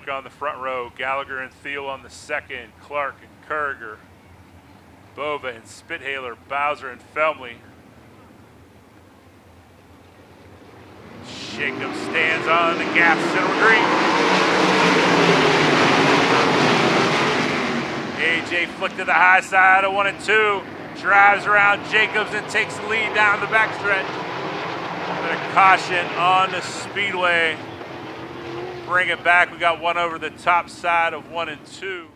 Flick on the front row, Gallagher and Diehl on the second, Clark and Kurger, Bova and Spithaler, Bowser and Felmley. Jacob stands on the gas, center green. AJ Flick to the high side of 1 and 2. Drives around Jacobs and takes the lead down the backstretch. Bit of caution on the speedway. Bring it back. We got one over the top side of 1 and 2.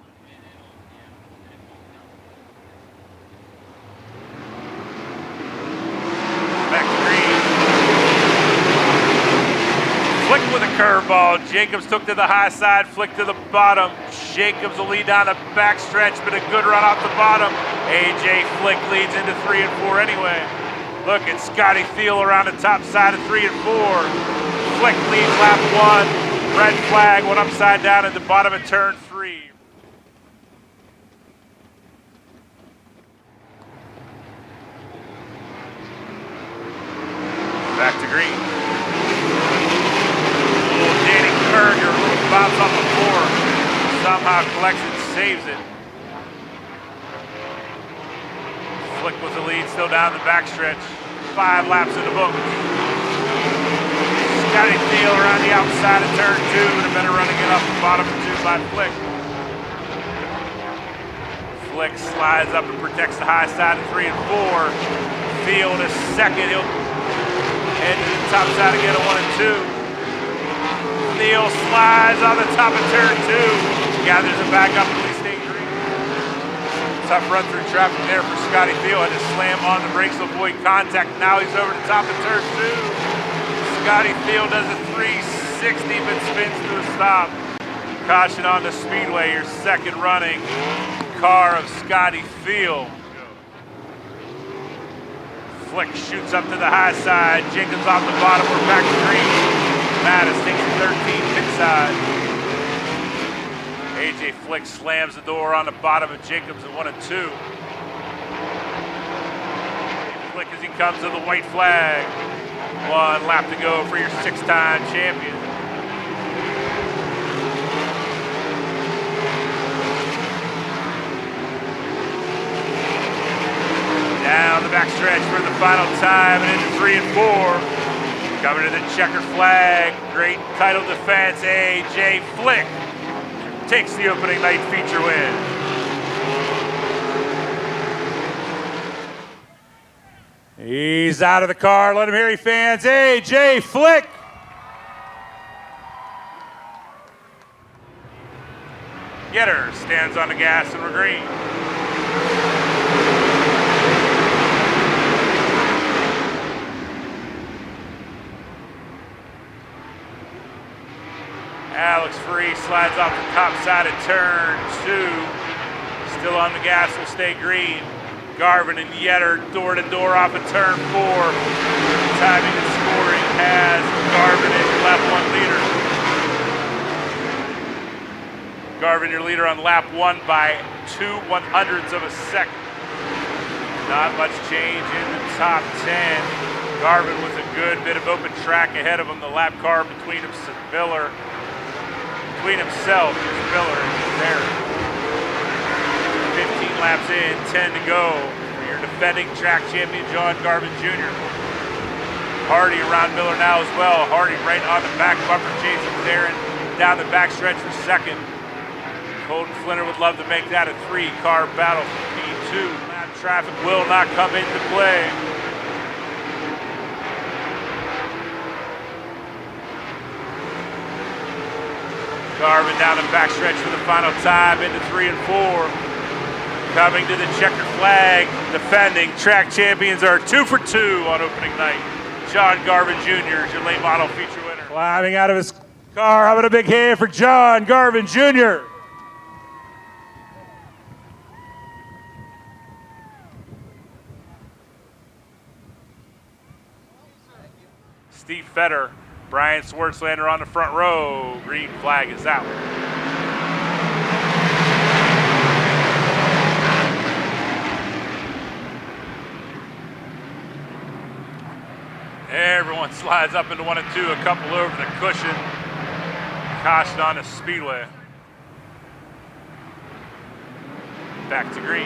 Back to green. Flick with a curveball. Jacobs took to the high side, Flick to the bottom. Jacobs will lead down the backstretch, but a good run off the bottom. AJ Flick leads into 3 and 4 anyway. Look at Scotty Diehl around the top side of 3 and 4. Flick leads lap 1. Red flag, one upside down at the bottom of turn 3. Back to green. Danny Kurger, bounce off the floor. Somehow collects and saves it. Flick with the lead, still down the backstretch. 5 laps in the book. Scotty Diehl around the outside of turn 2, and a better running it off the bottom of 2 by Flick. Flick slides up and protects the high side of 3 and 4. Field is second. He'll head to the top side again of 1 and 2. Diehl slides on the top of turn 2. Gathers it back up and we stay green. Tough run through traffic there for Scotty Diehl. Had to slam on the brakes to avoid contact. Now he's over the top of turn 2. Scotty Diehl does a 360 but spins to a stop. Caution on the speedway, your second running car of Scotty Diehl. Flick shoots up to the high side. Jenkins off the bottom. We're back to green. Mattis takes the 13 pit side. AJ Flick slams the door on the bottom of Jacobs at 1 and 2. Flick as he comes to the white flag. 1 lap to go for your 6-time champion. Down the backstretch for the final time and into 3 and 4. Coming to the checker flag. Great title defense. AJ Flick takes the opening night feature win. He's out of the car. Let him hear you, fans. AJ Flick. Getter stands on the gas and we're green. Alex Free slides off the top side of turn 2. Still on the gas, will stay green. Garvin and Yetter door to door off of turn 4. Timing and scoring has Garvin in lap 1 leader. Garvin your leader on lap 1 by 2/100ths of a second. Not much change in the top 10. Garvin with a good bit of open track ahead of him. The lap car between himself is Miller and Barrett. 15 laps in, 10 to go for your defending track champion, John Garvin Jr. Hardy around Miller now as well. Hardy right on the back bumper, chasing Darren down the backstretch for second. Colton Flinner would love to make that a 3-car battle for P2. Lap traffic will not come into play. Garvin down the backstretch for the final time into 3 and 4. Coming to the checker flag, defending track champions are 2 for 2 on opening night. John Garvin Jr. is your late model feature winner. Climbing out of his car, how about a big hand for John Garvin Jr. Steve Fetter, Brian Swartzlander on the front row. Green flag is out. Everyone slides up into 1 and 2, a couple over the cushion. Caution on the Speedway. Back to green.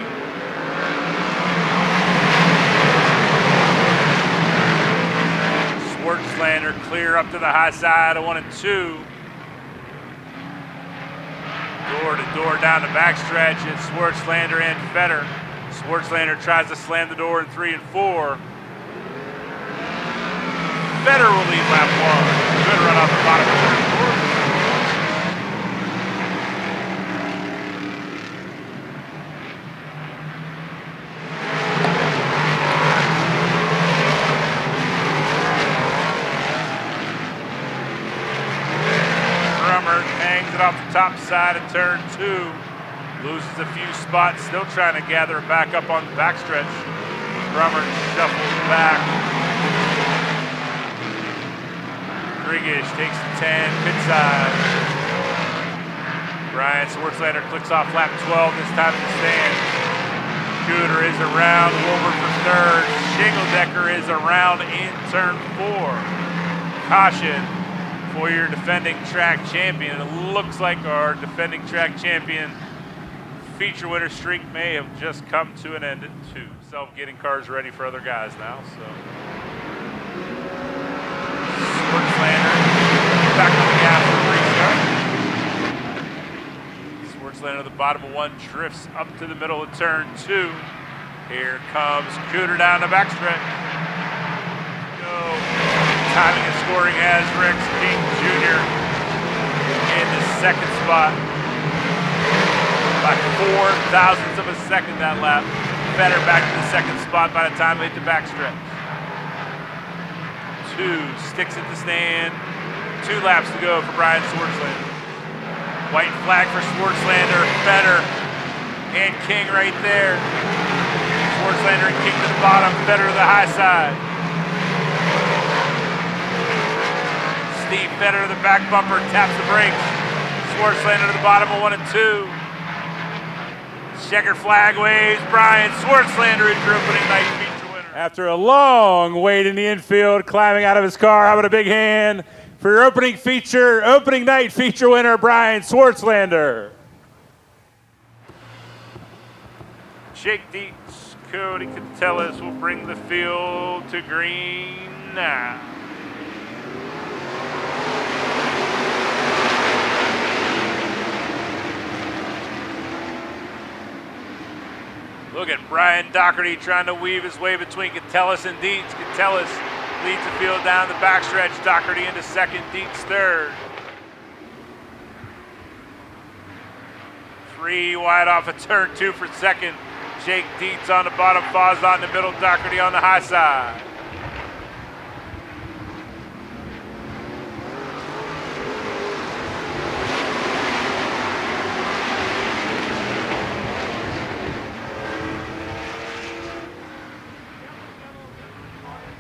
Schwartzlander clear up to the high side of 1 and 2. Door to door down the backstretch. It's Schwartzlander and Fetter. Schwartzlander tries to slam the door in 3 and 4. Fetter will lead lap 1. Good run off the bottom of turn 4. Hangs it off the top side of turn 2. Loses a few spots, still trying to gather it back up on the backstretch. Drummer shuffles back. Krigish takes the 10, pit side. Brian Schwartzlander clicks off lap 12, this time in the stand. Cooter is around, Wilbur for third. Shingledecker is around in turn 4. Caution for your defending track champion. It looks like our defending track champion feature winner streak may have just come to an end at 2. Getting cars ready for other guys now. So Schwartzlander back on the gas for restart. Schwartzlander at the bottom of 1 drifts up to the middle of turn 2. Here comes Cooter down the backstretch. Timing and scoring has Rex King Jr. in the second spot by 0.04 of a second that lap. Better back to the second spot by the time they hit the backstretch. 2 sticks at the stand. 2 laps to go for Brian Schwartzlander. White flag for Schwartzlander. Better and King right there. Schwartzlander and King to the bottom. Better to the high side. Steve Fetter to the back bumper, taps the brakes. Schwartzlander to the bottom of 1 and 2. Checker flag waves. Brian Schwartzlander is your opening night feature winner. After a long wait in the infield, climbing out of his car, how about a big hand for your opening night feature winner, Brian Schwartzlander. Jake Dietz, Cody Catellis will bring the field to green now. Look at Brian Doherty trying to weave his way between Catellis and Dietz. Catellis leads the field down the backstretch. Doherty into second, Dietz third. 3 wide off of turn 2 for second. Jake Dietz on the bottom, Fosdot in the middle, Doherty on the high side.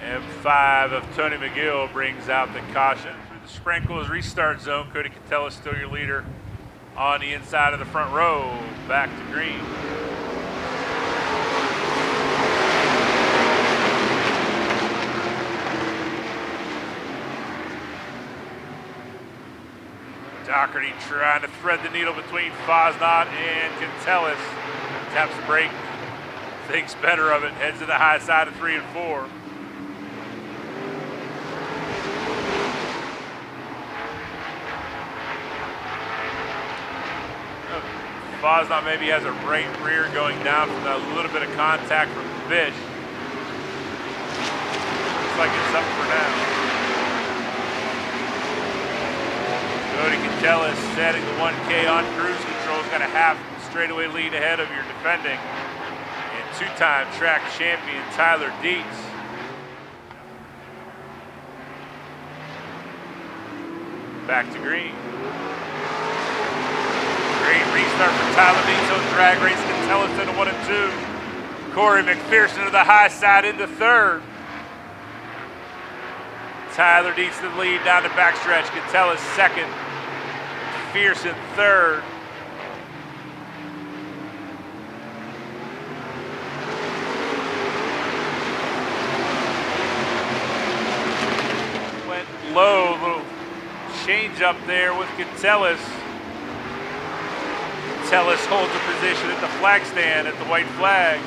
M5 of Tony McGill brings out the caution. Through the sprinkles restart zone, Cody Catellis still your leader on the inside of the front row. Back to green. Doherty trying to thread the needle between Fosnot and Catellis. Taps the brake, thinks better of it, heads to the high side of 3 and 4. Fosnot maybe has a right rear going down from a little bit of contact from Fish. Looks like it's up for now. Cody Catellis setting the 1K on cruise control. He's got a half straightaway lead ahead of your defending and 2-time track champion Tyler Dietz. Back to green. Great restart for Tyler Dietz on drag race. Catellis into 1 and 2. Corey McPherson to the high side into third. Tyler Dietz to the lead down the backstretch. Catellis second. McPherson third. Went low, little change change up there with Gonzalez. Gonzalez holds a position at the flag stand at the white flag.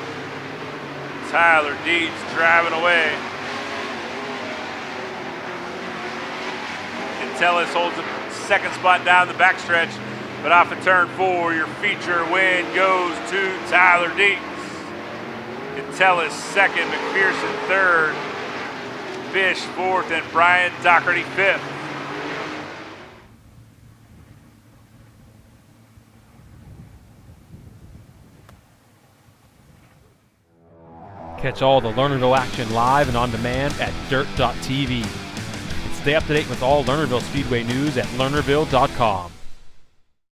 Tyler Deeds driving away. Gonzalez holds a second spot down the backstretch, but off of turn 4, your feature win goes to Tyler Deeds. Gonzalez second, McPherson third, Fish fourth, and Brian Doherty fifth. Catch all the Lernerville action live and on demand at dirt.tv. Stay up to date with all Lernerville Speedway news at lernerville.com.